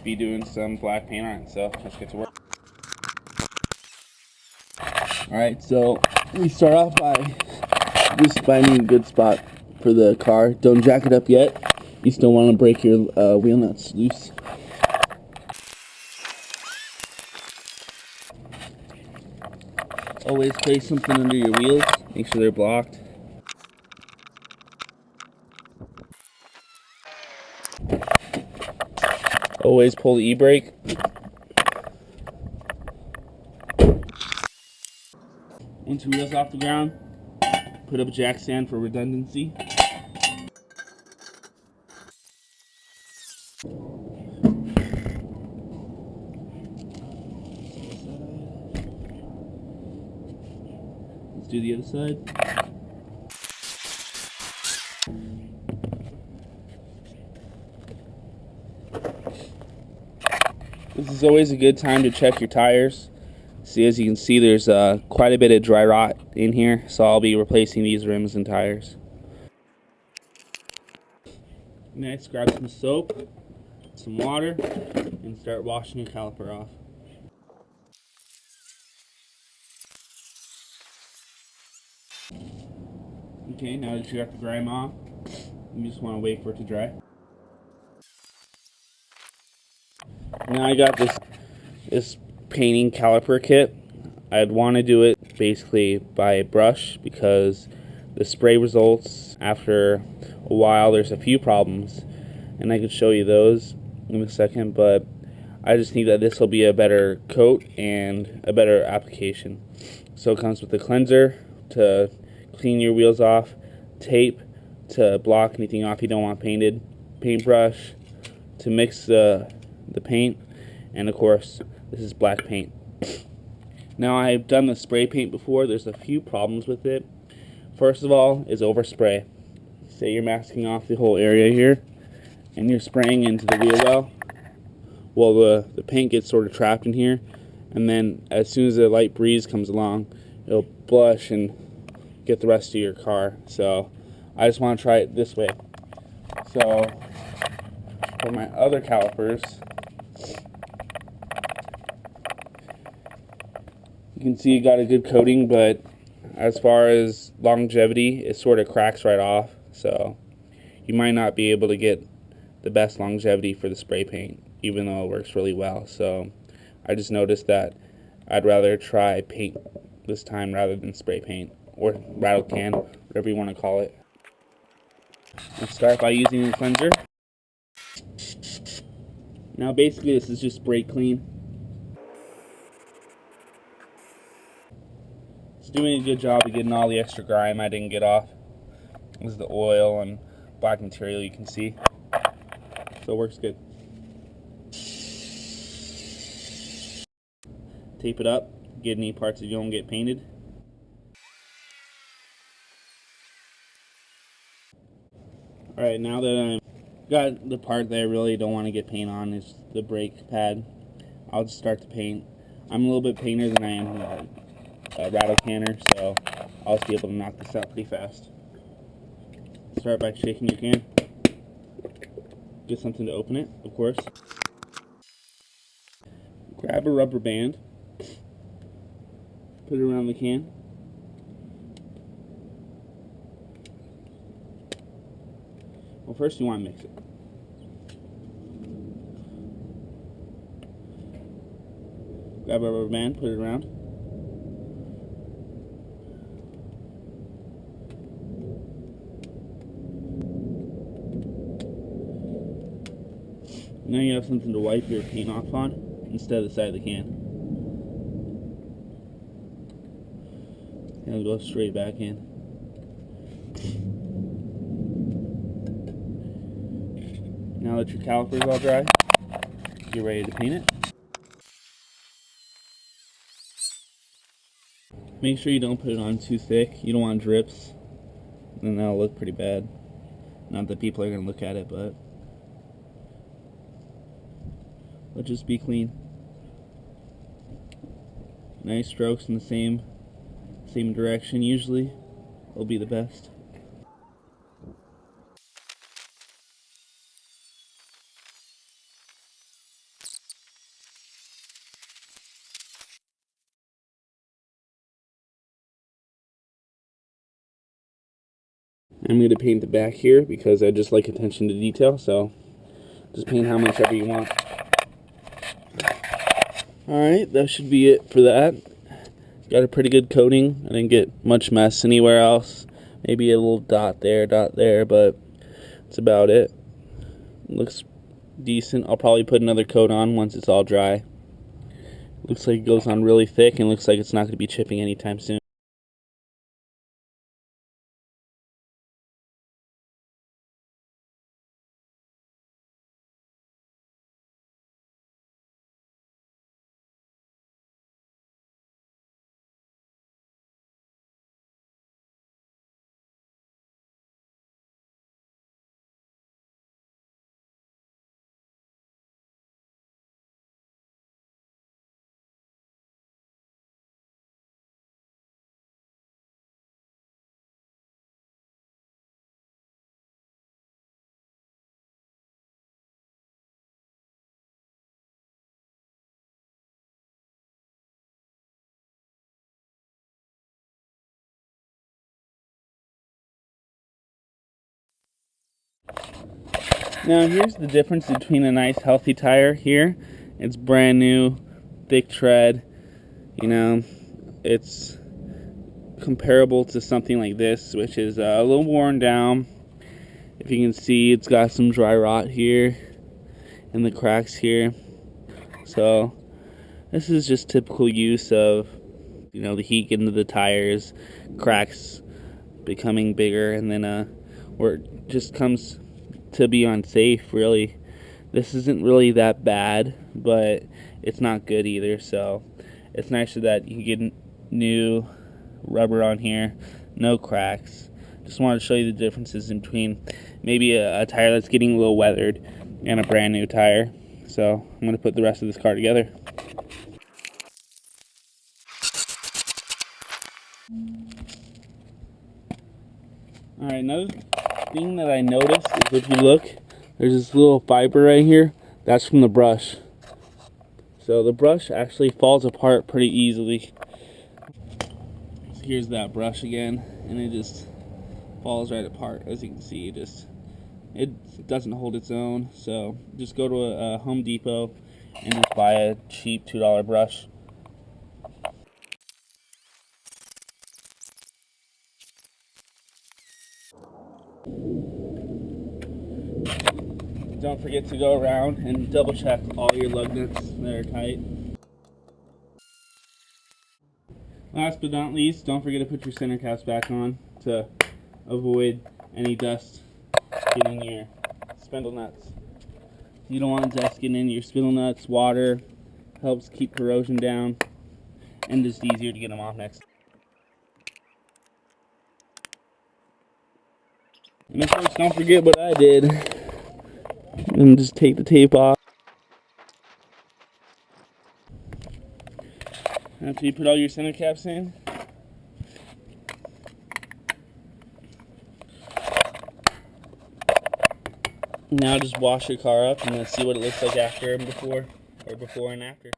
be doing some black paint on it, so let's get to work. Alright, so we start off by just finding a good spot for the car. Don't jack it up yet. You still want to break your wheel nuts loose. Always place something under your wheels. Make sure they're blocked. Always pull the e-brake. Once your wheel's off the ground, put up a jack stand for redundancy. Let's do the other side. This is always a good time to check your tires. See, as you can see, there's quite a bit of dry rot in here, so I'll be replacing these rims and tires. Next, grab some soap, some water, and start washing your caliper off. Okay, now that you got the grime off, you just want to wait for it to dry. Now I got this painting caliper kit. I'd want to do it basically by brush because the spray results after a while, there's a few problems, and I could show you those in a second, but I just think that this will be a better coat and a better application. So it comes with a cleanser to clean your wheels off, tape to block anything off you don't want painted, paintbrush to mix the paint, and of course this is black paint. Now, I've done the spray paint before. There's a few problems with it. First of all is overspray. Say you're masking off the whole area here and you're spraying into the wheel well. Well, the paint gets sort of trapped in here, and then as soon as a light breeze comes along, it'll blush and get the rest of your car. So I just want to try it this way. So for my other calipers, you can see it got a good coating, but as far as longevity, it sort of cracks right off. So you might not be able to get the best longevity for the spray paint, even though it works really well. So I just noticed that I'd rather try paint this time rather than spray paint, or rattle can, whatever you want to call it. Let's start by using the cleanser. Now basically this is just spray clean. It's doing a good job of getting all the extra grime I didn't get off. This is the oil and black material you can see. So it works good. Tape it up, get any parts that you don't get painted. Alright, now that I've got the part that I really don't want to get paint on, is the brake pad, I'll just start to paint. I'm a little bit painter than I am a rattle canner, so I'll just be able to knock this out pretty fast. Start by shaking your can. Get something to open it, of course. Grab a rubber band. Put it around the can. Well, first you want to mix it. Grab a rubber band, put it around. Now you have something to wipe your paint off on instead of the side of the can. And it'll go straight back in. Now that your caliper's all dry, get ready to paint it. Make sure you don't put it on too thick. You don't want drips, then that'll look pretty bad. Not that people are going to look at it, but just be clean. Nice strokes in the same direction usually will be the best. I'm going to paint the back here because I just like attention to detail, so just paint how much ever you want. Alright, that should be it for that. Got a pretty good coating. I didn't get much mess anywhere else. Maybe a little dot there, but that's about it. Looks decent. I'll probably put another coat on once it's all dry. Looks like it goes on really thick and looks like it's not going to be chipping anytime soon. Now here's the difference between a nice healthy tire here. It's brand new, thick tread. You know, it's comparable to something like this, which is a little worn down. If you can see, it's got some dry rot here and the cracks here. So this is just typical use of, you know, the heat into the tires, cracks becoming bigger, and then where it just comes to be unsafe, really. This isn't really that bad, but it's not good either, so it's nicer that you get new rubber on here, no cracks. Just wanted to show you the differences in between maybe a tire that's getting a little weathered and a brand new tire. So I'm going to put the rest of this car together. Alright, another thing that I noticed is if you look, there's this little fiber right here. That's from the brush. So the brush actually falls apart pretty easily. So here's that brush again, and it just falls right apart. As you can see, it doesn't hold its own. So just go to a Home Depot and just buy a cheap $2 brush. Don't forget to go around and double check all your lug nuts that are tight. Last but not least, don't forget to put your center caps back on to avoid any dust getting your spindle nuts. You don't want dust getting in your spindle nuts. Water helps keep corrosion down, and just easier to get them off next. And of course, don't forget what I did, and just take the tape off. After you put all your center caps in, now just wash your car up and let's see what it looks like after and before, or before and after.